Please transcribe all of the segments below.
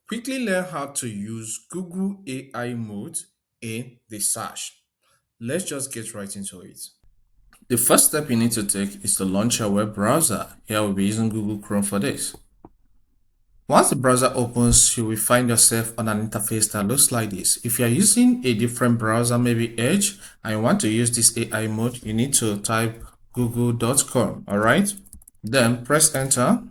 Quickly learn how to use Google AI mode in the search. Let's just get right into it. The first step you need to take is to launch your web browser. Here we'll be using Google Chrome for this. Once the browser opens, you will find yourself on an interface that looks like this. If you're using a different browser, maybe Edge, and you want to use this AI mode, you need to type google.com, all right? Then press enter.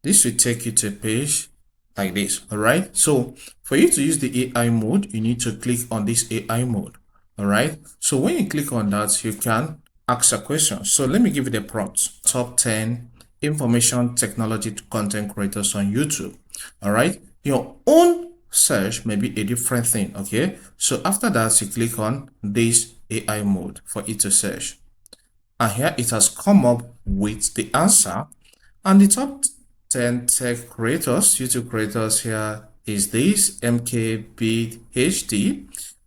This will take you to a page like this, all right? So for you to use the AI mode, you need to click on this AI mode, all right? So when you click on that, you can ask a question. So let me give you the prompt. Top 10 information technology content creators on YouTube, all right? Your own search may be a different thing, okay? So after that, you click on this AI mode for it to search. And here it has come up with the answer. And the top 10 tech creators, YouTube creators here is this MKBHD.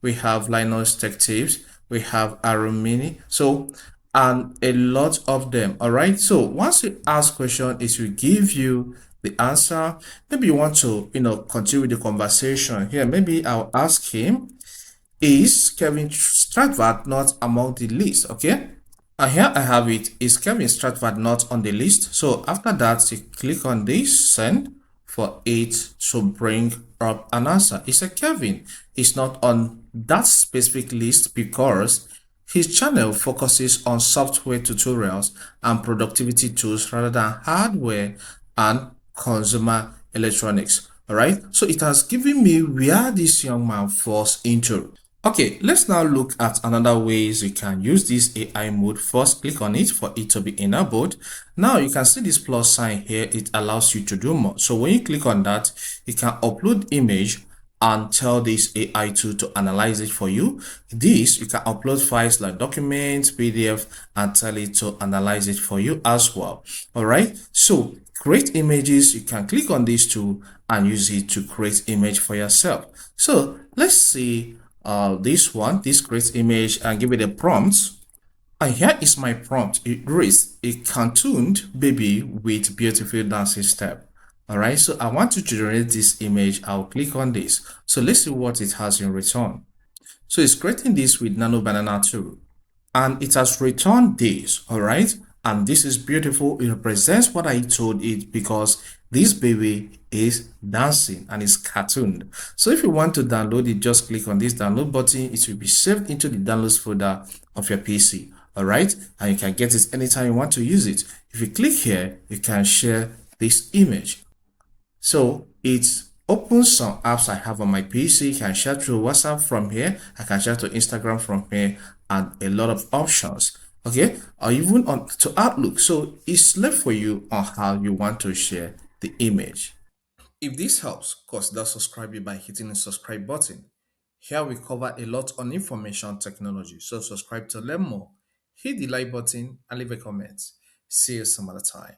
We have Linus Tech Tips. We have Arumini. So, and a lot of them. All right. So once you ask question, it will give you the answer. Maybe you want to, continue with the conversation here. Maybe I'll ask him, is Kevin Stratford not among the list? Okay. And here I have it. Is Kevin Stratford not on the list? So after that, you click on this send for it to bring up an answer. It said Kevin is not on that specific list because his channel focuses on software tutorials and productivity tools rather than hardware and consumer electronics. All right. So it has given me where this young man falls into. Okay, let's now look at another ways you can use this AI mode. First, click on it for it to be enabled. Now you can see this plus sign here. It allows you to do more. So when you click on that, you can upload image and tell this AI tool to analyze it for you. This, you can upload files like documents, PDF, and tell it to analyze it for you as well. All right. So create images, you can click on this tool and use it to create image for yourself. So let's see this creates image and give it a prompt. And here is my prompt. It reads a cartooned baby with beautiful dancing step. All right, so I want to generate this image. I'll click on this. So let's see what it has in return. So it's creating this with Nano Banana 2, and it has returned this, all right? And this is beautiful. It represents what I told it because this baby is dancing and is cartooned. So if you want to download it, just click on this download button. It will be saved into the downloads folder of your PC, all right? And you can get it anytime you want to use it. If you click here, you can share this image. So it opens some apps I have on my PC. I can share through WhatsApp from here. I can share to Instagram from here, and a lot of options. Okay, or even on to Outlook. So it's left for you on how you want to share the image. If this helps, consider subscribing by hitting the subscribe button. Here we cover a lot on information technology. So subscribe to learn more. Hit the like button and leave a comment. See you some other time.